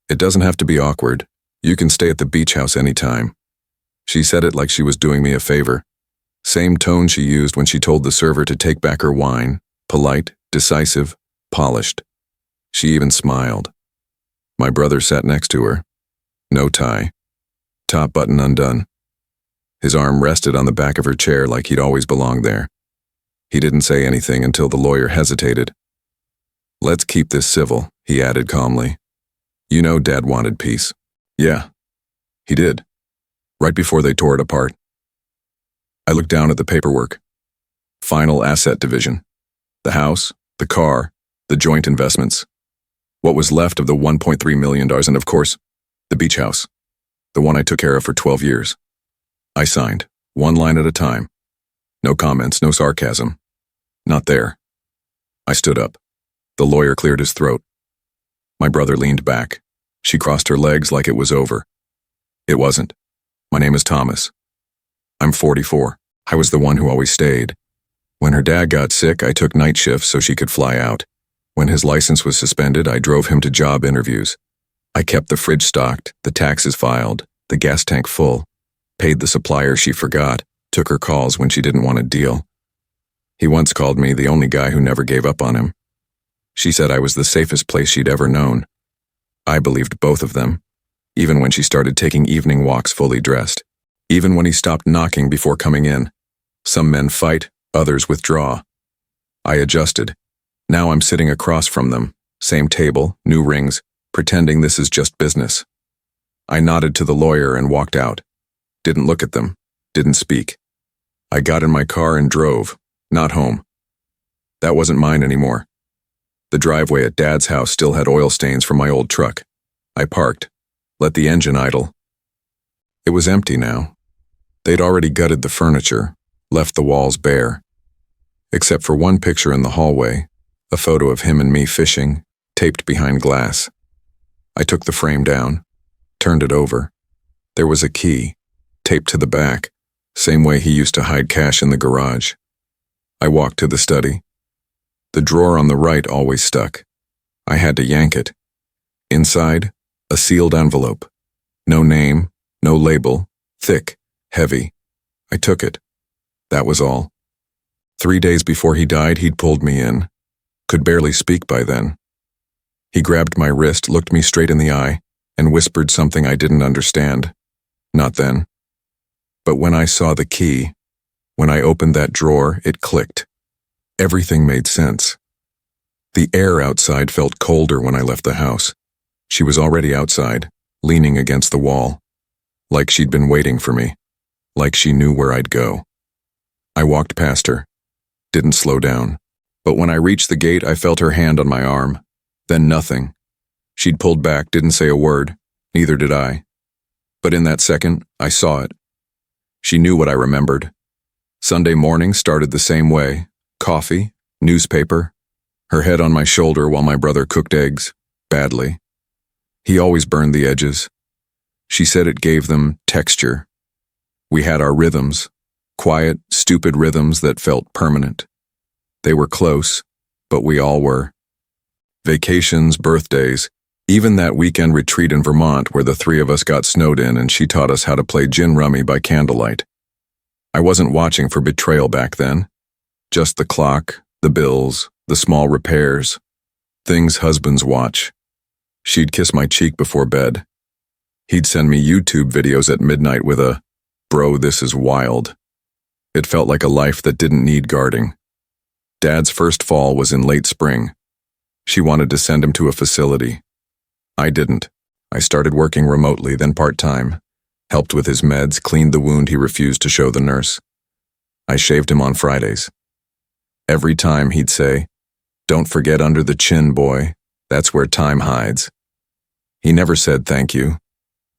It doesn't have to be awkward. You can stay at the beach house anytime. She said it like she was doing me a favor. Same tone she used when she told the server to take back her wine. Polite, decisive, polished. She even smiled. My brother sat next to her. No tie. Top button undone. His arm rested on the back of her chair like he'd always belonged there. He didn't say anything until the lawyer hesitated. "Let's keep this civil," he added calmly. "You know Dad wanted peace." "Yeah, he did." Right before they tore it apart. I looked down at the paperwork. Final asset division. The house, the car, the joint investments. What was left of the $1.3 million and, of course, the beach house. The one I took care of for 12 years. I signed, one line at a time. No comments, no sarcasm. Not there. I stood up. The lawyer cleared his throat. My brother leaned back. She crossed her legs like it was over. It wasn't. My name is Thomas. I'm 44. I was the one who always stayed. When her dad got sick, I took night shifts so she could fly out. When his license was suspended, I drove him to job interviews. I kept the fridge stocked, the taxes filed, the gas tank full, paid the supplier she forgot, took her calls when she didn't want a deal. He once called me the only guy who never gave up on him. She said I was the safest place she'd ever known. I believed both of them, even when she started taking evening walks fully dressed, even when he stopped knocking before coming in. Some men fight, others withdraw. I adjusted. Now I'm sitting across from them, same table, new rings, pretending this is just business. I nodded to the lawyer and walked out. Didn't look at them, didn't speak. I got in my car and drove, not home. That wasn't mine anymore. The driveway at Dad's house still had oil stains from my old truck. I parked, let the engine idle. It was empty now. They'd already gutted the furniture, left the walls bare. Except for one picture in the hallway, a photo of him and me fishing, taped behind glass. I took the frame down, turned it over. There was a key, taped to the back, same way he used to hide cash in the garage. I walked to the study. The drawer on the right always stuck. I had to yank it. Inside, a sealed envelope. No name, no label, thick, heavy. I took it. That was all. 3 days before he died, he'd pulled me in. Could barely speak by then. He grabbed my wrist, looked me straight in the eye, and whispered something I didn't understand. Not then. But when I saw the key, when I opened that drawer, it clicked. Everything made sense. The air outside felt colder when I left the house. She was already outside, leaning against the wall. Like she'd been waiting for me. Like she knew where I'd go. I walked past her. Didn't slow down. But when I reached the gate, I felt her hand on my arm. Then nothing. She'd pulled back, didn't say a word. Neither did I. But in that second, I saw it. She knew what I remembered. Sunday morning started the same way. Coffee, newspaper, her head on my shoulder while my brother cooked eggs, badly. He always burned the edges. She said it gave them texture. We had our rhythms, quiet, stupid rhythms that felt permanent. They were close, but we all were. Vacations, birthdays, even that weekend retreat in Vermont where the three of us got snowed in and she taught us how to play gin rummy by candlelight. I wasn't watching for betrayal back then. Just the clock, the bills, the small repairs. Things husbands watch. She'd kiss my cheek before bed. He'd send me YouTube videos at midnight with a, "Bro, this is wild." It felt like a life that didn't need guarding. Dad's first fall was in late spring. She wanted to send him to a facility. I didn't. I started working remotely, then part-time. Helped with his meds, cleaned the wound he refused to show the nurse. I shaved him on Fridays. Every time he'd say, "Don't forget under the chin, boy. That's where time hides." He never said thank you.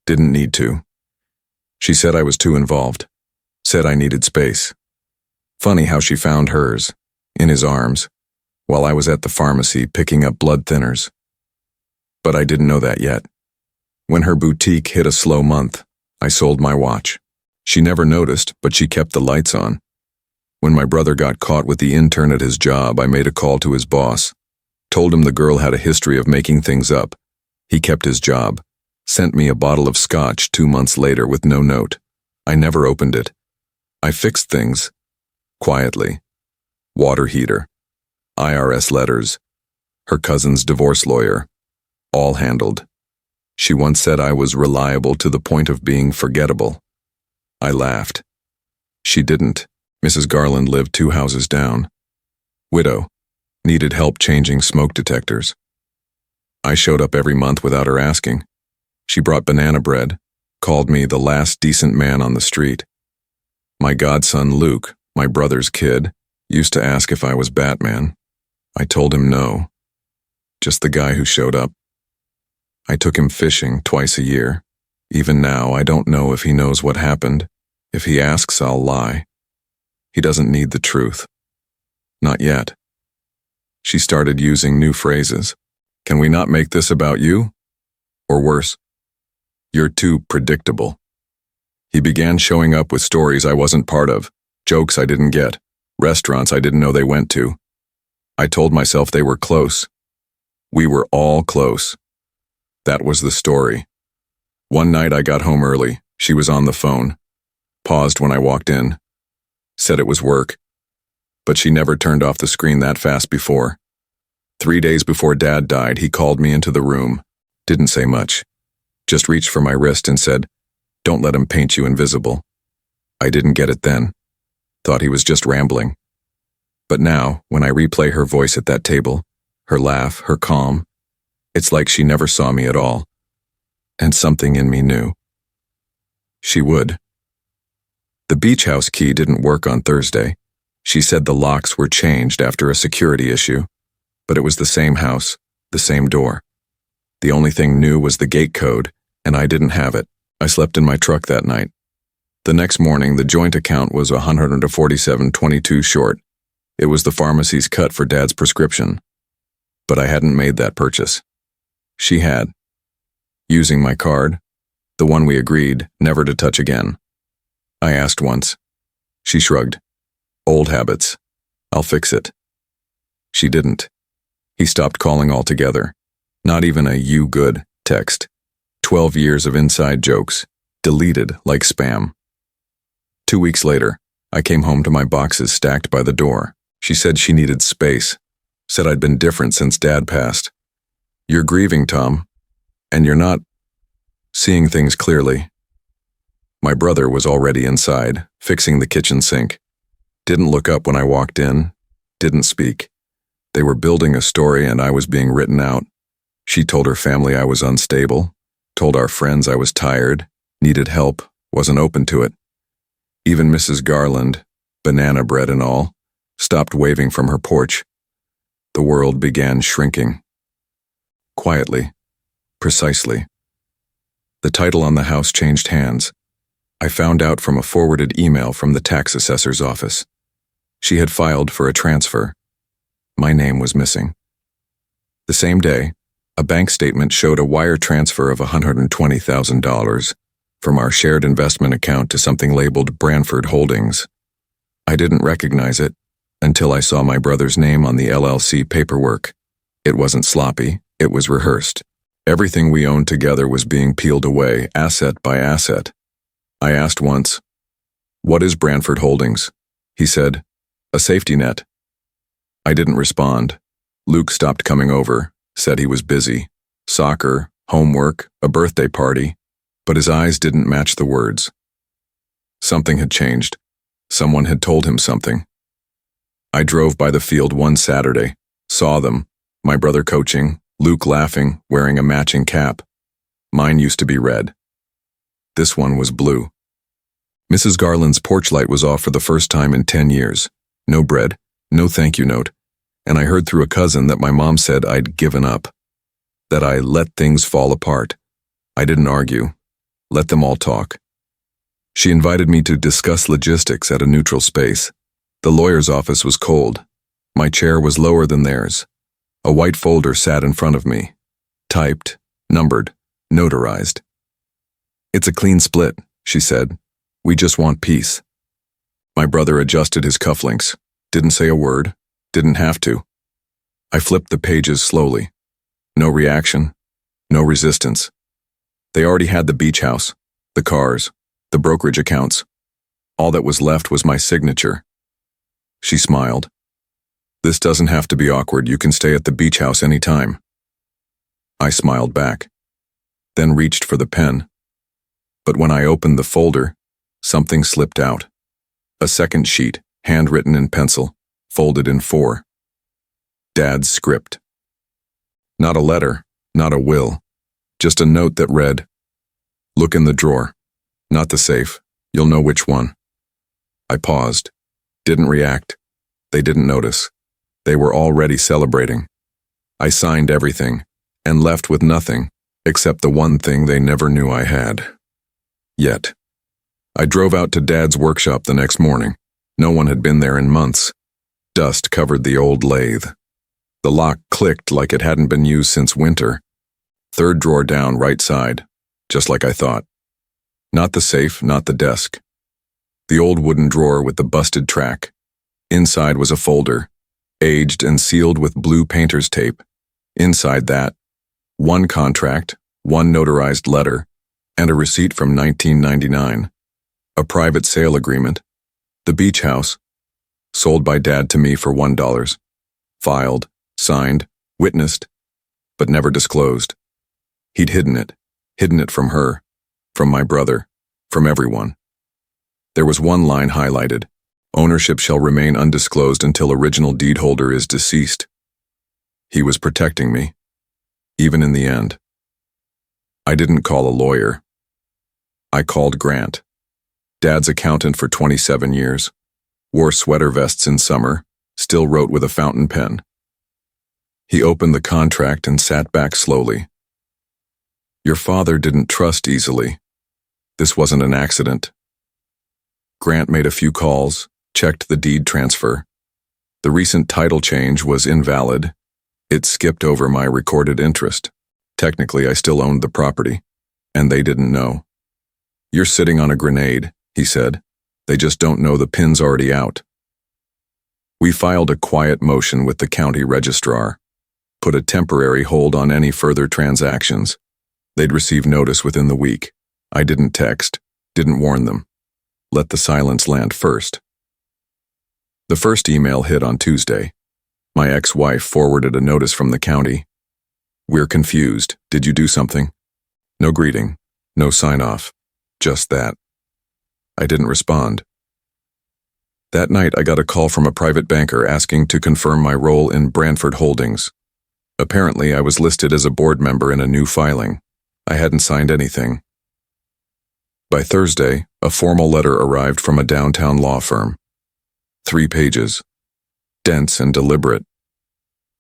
Didn't need to. She said I was too involved. Said I needed space. Funny how she found hers, in his arms, while I was at the pharmacy picking up blood thinners. But I didn't know that yet. When her boutique hit a slow month, I sold my watch. She never noticed, but she kept the lights on. When my brother got caught with the intern at his job, I made a call to his boss. Told him the girl had a history of making things up. He kept his job, sent me a bottle of scotch 2 months later with no note. I never opened it. I fixed things, quietly. Water heater, IRS letters, her cousin's divorce lawyer, all handled. She once said I was reliable to the point of being forgettable. I laughed. She didn't. Mrs. Garland lived 2 houses down. Widow, needed help changing smoke detectors. I showed up every month without her asking. She brought banana bread, called me the last decent man on the street. My godson Luke, my brother's kid, used to ask if I was Batman. I told him no. Just the guy who showed up. I took him fishing twice a year. Even now, I don't know if he knows what happened. If he asks, I'll lie. He doesn't need the truth. Not yet. She started using new phrases. Can we not make this about you? Or worse, you're too predictable. He began showing up with stories I wasn't part of, jokes I didn't get, restaurants I didn't know they went to. I told myself they were close. We were all close. That was the story. One night I got home early. She was on the phone. Paused when I walked in. Said it was work. But she never turned off the screen that fast before. 3 days before Dad died, he called me into the room. Didn't say much. Just reached for my wrist and said, "Don't let him paint you invisible." I didn't get it then. Thought he was just rambling. But now, when I replay her voice at that table, her laugh, her calm, it's like she never saw me at all. And something in me knew. She would. The beach house key didn't work on Thursday. She said the locks were changed after a security issue, but it was the same house, the same door. The only thing new was the gate code, and I didn't have it. I slept in my truck that night. The next morning, the joint account was $147.22 short. It was the pharmacy's cut for Dad's prescription. But I hadn't made that purchase. She had. Using my card, the one we agreed never to touch again. I asked once. She shrugged. Old habits. I'll fix it. She didn't. He stopped calling altogether. Not even a "you good" text. 12 years of inside jokes, deleted like spam. 2 weeks later, I came home to my boxes stacked by the door. She said she needed space. Said I'd been different since Dad passed. You're grieving, Tom, and you're not seeing things clearly. My brother was already inside, fixing the kitchen sink. Didn't look up when I walked in, didn't speak. They were building a story and I was being written out. She told her family I was unstable, told our friends I was tired, needed help, wasn't open to it. Even Mrs. Garland, banana bread and all, stopped waving from her porch. The world began shrinking. Quietly, precisely. The title on the house changed hands. I found out from a forwarded email from the tax assessor's office. She had filed for a transfer. My name was missing. The same day, a bank statement showed a wire transfer of $120,000 from our shared investment account to something labeled Branford Holdings. I didn't recognize it until I saw my brother's name on the LLC paperwork. It wasn't sloppy, it was rehearsed. Everything we owned together was being peeled away, asset by asset. I asked once, "What is Branford Holdings?" He said, "A safety net." I didn't respond. Luke stopped coming over, said he was busy. Soccer, homework, a birthday party, but his eyes didn't match the words. Something had changed. Someone had told him something. I drove by the field one Saturday, saw them, my brother coaching, Luke laughing, wearing a matching cap. Mine used to be red. This one was blue. Mrs. Garland's porch light was off for the first time in 10 years. No bread, no thank you note, and I heard through a cousin that my mom said I'd given up, that I let things fall apart. I didn't argue. Let them all talk. She invited me to discuss logistics at a neutral space. The lawyer's office was cold. My chair was lower than theirs. A white folder sat in front of me. Typed, numbered, notarized. "It's a clean split," she said. "We just want peace." My brother adjusted his cufflinks. Didn't say a word. Didn't have to. I flipped the pages slowly. No reaction. No resistance. They already had the beach house, the cars, the brokerage accounts. All that was left was my signature. She smiled. This doesn't have to be awkward. You can stay at the beach house anytime. I smiled back, then reached for the pen. But when I opened the folder, something slipped out. A second sheet, handwritten in pencil, folded in 4. Dad's script. Not a letter, not a will, just a note that read, "Look in the drawer, not the safe, you'll know which one." I paused, didn't react. They didn't notice. They were already celebrating. I signed everything, and left with nothing, except the one thing they never knew I had. Yet. I drove out to Dad's workshop the next morning. No one had been there in months. Dust covered the old lathe. The lock clicked like it hadn't been used since winter. 3rd drawer down, right side, just like I thought. Not the safe, not the desk. The old wooden drawer with the busted track. Inside was a folder, aged and sealed with blue painter's tape. Inside that, 1 contract, 1 notarized letter, and a receipt from 1999. A private sale agreement. The beach house, sold by Dad to me for $1. Filed, signed, witnessed, but never disclosed. He'd hidden it from her, from my brother, from everyone. There was one line highlighted: ownership shall remain undisclosed until original deed holder is deceased. He was protecting me, even in the end. I didn't call a lawyer. I called Grant, Dad's accountant for 27 years, wore sweater vests in summer, still wrote with a fountain pen. He opened the contract and sat back slowly. Your father didn't trust easily. This wasn't an accident. Grant made a few calls, checked the deed transfer. The recent title change was invalid. It skipped over my recorded interest. Technically, I still owned the property, and they didn't know. You're sitting on a grenade, he said. They just don't know the pin's already out. We filed a quiet motion with the county registrar, put a temporary hold on any further transactions. They'd receive notice within the week. I didn't text, didn't warn them. Let the silence land first. The first email hit on Tuesday. My ex-wife forwarded a notice from the county. We're confused. Did you do something? No greeting, no sign-off, just that. I didn't respond. That night I got a call from a private banker asking to confirm my role in Brantford Holdings. Apparently I was listed as a board member in a new filing. I hadn't signed anything. By Thursday, a formal letter arrived from a downtown law firm. 3 pages. Dense and deliberate.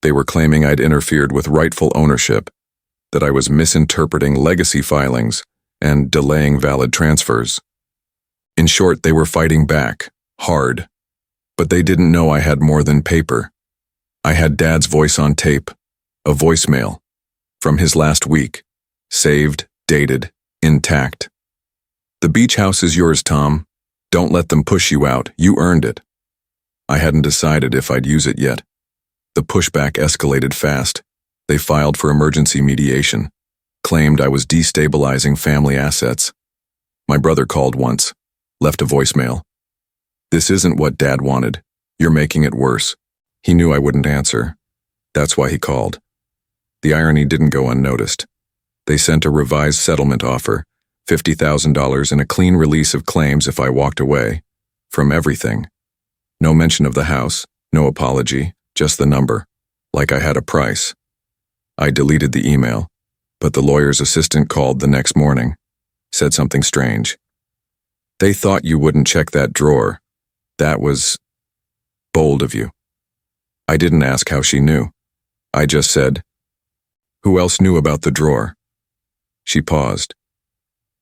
They were claiming I'd interfered with rightful ownership, that I was misinterpreting legacy filings and delaying valid transfers. In short, they were fighting back, hard. But they didn't know I had more than paper. I had Dad's voice on tape, a voicemail, from his last week, saved, dated, intact. The beach house is yours, Tom. Don't let them push you out. You earned it. I hadn't decided if I'd use it yet. The pushback escalated fast. They filed for emergency mediation, claimed I was destabilizing family assets. My brother called once, left a voicemail. This isn't what Dad wanted. You're making it worse. He knew I wouldn't answer. That's why he called. The irony didn't go unnoticed. They sent a revised settlement offer, $50,000 and a clean release of claims if I walked away. From everything. No mention of the house, no apology, just the number, like I had a price. I deleted the email, but the lawyer's assistant called the next morning, said something strange. They thought you wouldn't check that drawer. That was bold of you. I didn't ask how she knew. I just said, who else knew about the drawer? She paused.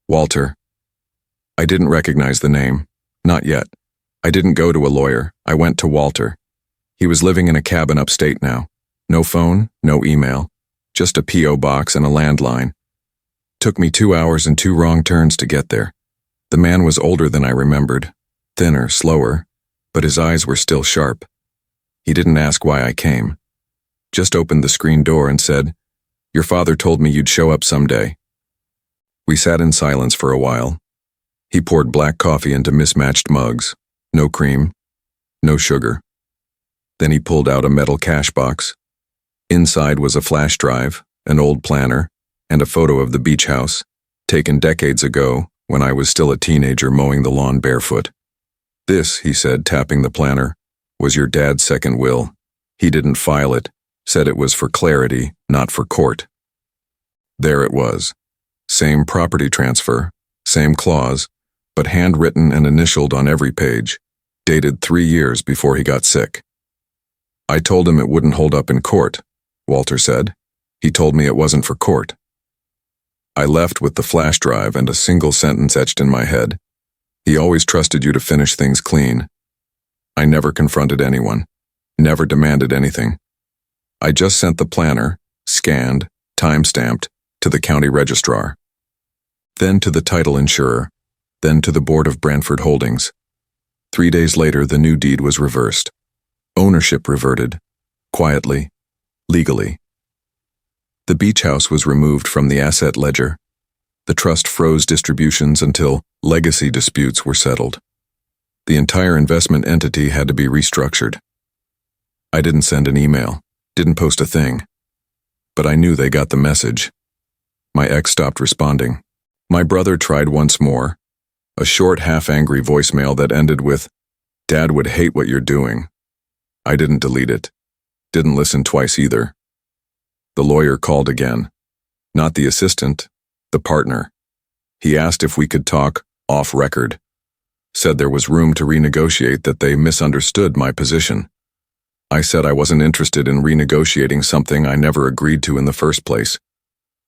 Walter. I didn't recognize the name. Not yet. I didn't go to a lawyer. I went to Walter. He was living in a cabin upstate now. No phone, no email, just a P.O. box and a landline. Took me 2 hours and 2 wrong turns to get there. The man was older than I remembered, thinner, slower, but his eyes were still sharp. He didn't ask why I came. Just opened the screen door and said, Your father told me you'd show up someday." We sat in silence for a while. He poured black coffee into mismatched mugs. No cream, no sugar. Then he pulled out a metal cash box. Inside was a flash drive, an old planner, and a photo of the beach house, taken decades ago when I was still a teenager mowing the lawn barefoot. "This," he said, tapping the planner, "was your dad's second will. He didn't file it, said it was for clarity, not for court." There it was. Same property transfer, same clause, but handwritten and initialed on every page, dated 3 years before he got sick. "I told him it wouldn't hold up in court," Walter said. "He told me it wasn't for court." I left with the flash drive and a single sentence etched in my head. "He always trusted you to finish things clean." I never confronted anyone, never demanded anything. I just sent the planner, scanned, time-stamped, to the county registrar, then to the title insurer, then to the board of Brantford Holdings. 3 days later, the new deed was reversed. Ownership reverted, quietly, legally. The beach house was removed from the asset ledger. The trust froze distributions until legacy disputes were settled. The entire investment entity had to be restructured. I didn't send an email, didn't post a thing, but I knew they got the message. My ex stopped responding. My brother tried once more, a short, half-angry voicemail that ended with, "Dad would hate what you're doing." I didn't delete it, didn't listen twice either. The lawyer called again. Not the assistant, the partner. He asked if we could talk off record. Said there was room to renegotiate, that they misunderstood my position. I said I wasn't interested in renegotiating something I never agreed to in the first place.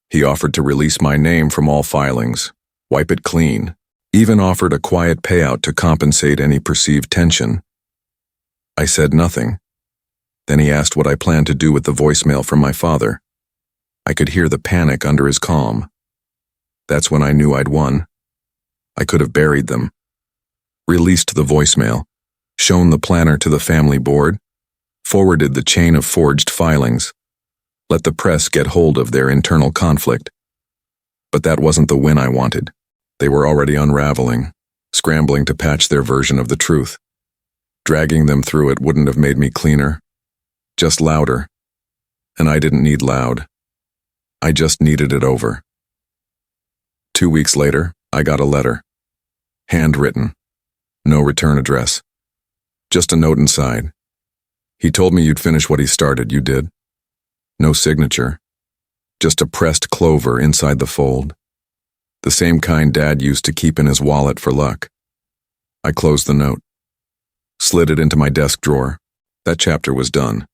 He offered to release my name from all filings, wipe it clean, even offered a quiet payout to compensate any perceived tension. I said nothing. Then he asked what I planned to do with the voicemail from my father. I could hear the panic under his calm. That's when I knew I'd won. I could have buried them. Released the voicemail, shown the planner to the family board, forwarded the chain of forged filings, let the press get hold of their internal conflict. But that wasn't the win I wanted. They were already unraveling, scrambling to patch their version of the truth. Dragging them through it wouldn't have made me cleaner, just louder. And I didn't need loud. I just needed it over. 2 weeks later, I got a letter. Handwritten. No return address. Just a note inside. "He told me you'd finish what he started, you did." No signature. Just a pressed clover inside the fold. The same kind Dad used to keep in his wallet for luck. I closed the note. Slid it into my desk drawer. That chapter was done.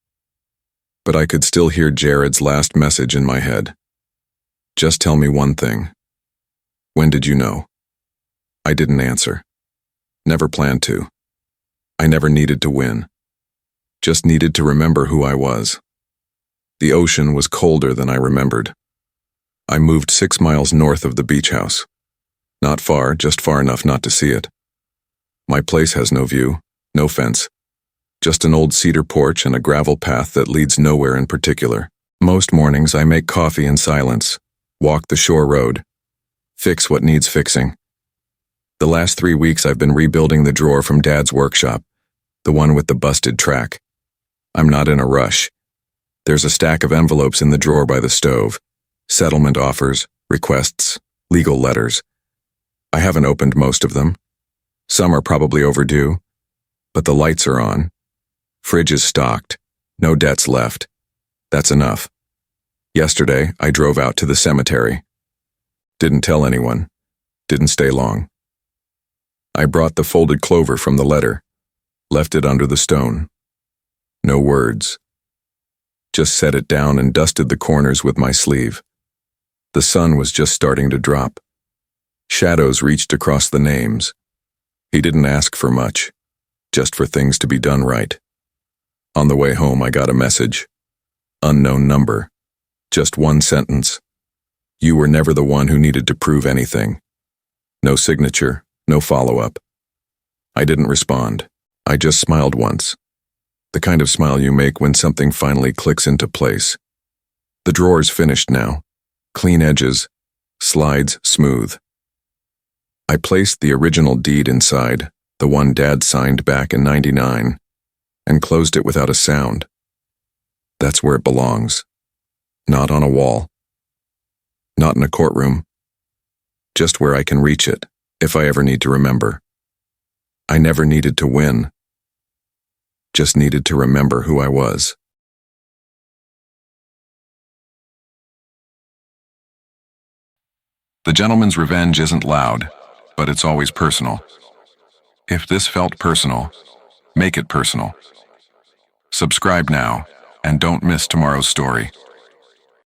But I could still hear Jared's last message in my head. "Just tell me one thing. When did you know?" I didn't answer. Never planned to. I never needed to win. Just needed to remember who I was. The ocean was colder than I remembered. I moved 6 miles north of the beach house. Not far, just far enough not to see it. My place has no view, no fence. Just an old cedar porch and a gravel path that leads nowhere in particular. Most mornings I make coffee in silence, walk the shore road, fix what needs fixing. The last 3 weeks I've been rebuilding the drawer from Dad's workshop, the one with the busted track. I'm not in a rush. There's a stack of envelopes in the drawer by the stove. Settlement offers, requests, legal letters. I haven't opened most of them. Some are probably overdue, but the lights are on. Fridge is stocked. No debts left. That's enough. Yesterday, I drove out to the cemetery. Didn't tell anyone. Didn't stay long. I brought the folded clover from the letter. Left it under the stone. No words. Just set it down and dusted the corners with my sleeve. The sun was just starting to drop. Shadows reached across the names. He didn't ask for much, just for things to be done right. On the way home, I got a message. Unknown number. Just one sentence. "You were never the one who needed to prove anything." No signature, no follow-up. I didn't respond. I just smiled once. The kind of smile you make when something finally clicks into place. The drawer's finished now. Clean edges, slides smooth. I placed the original deed inside, the one Dad signed back in '99, and closed it without a sound. That's where it belongs. Not on a wall. Not in a courtroom. Just where I can reach it, if I ever need to remember. I never needed to win. Just needed to remember who I was. The gentleman's revenge isn't loud, but it's always personal. If this felt personal, make it personal. Subscribe now, and don't miss tomorrow's story.